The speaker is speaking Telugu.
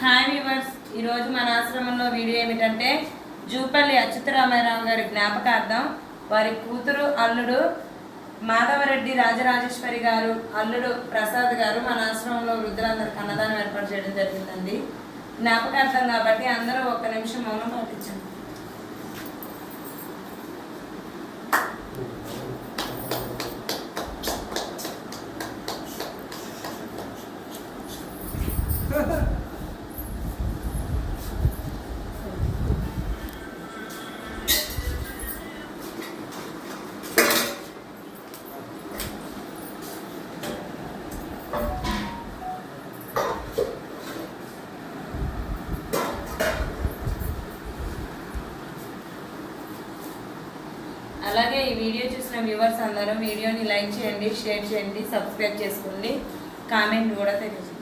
హాయ్ వ్యూవర్స్, ఈరోజు మన ఆశ్రమంలో వీడియో ఏమిటంటే జూపల్లి అచ్యుతరామారావు గారి జ్ఞాపకార్థం వారి కూతురు అల్లుడు మాధవరెడ్డి రాజరాజేశ్వరి గారు అల్లుడు ప్రసాద్ గారు మన ఆశ్రమంలో వృద్ధులందరికీ అన్నదానం ఏర్పాటు చేయడం జరిగిందండి. జ్ఞాపకార్థం కాబట్టి అందరూ ఒక్క నిమిషం మౌనం పాటించండి. అలాగే ఈ వీడియో చూసిన వ్యూవర్స్ అందరూ వీడియోని లైక్ చేయండి, షేర్ చేయండి, సబ్స్క్రైబ్ చేసుకోండి, కామెంట్ కూడా తెలియజేయండి.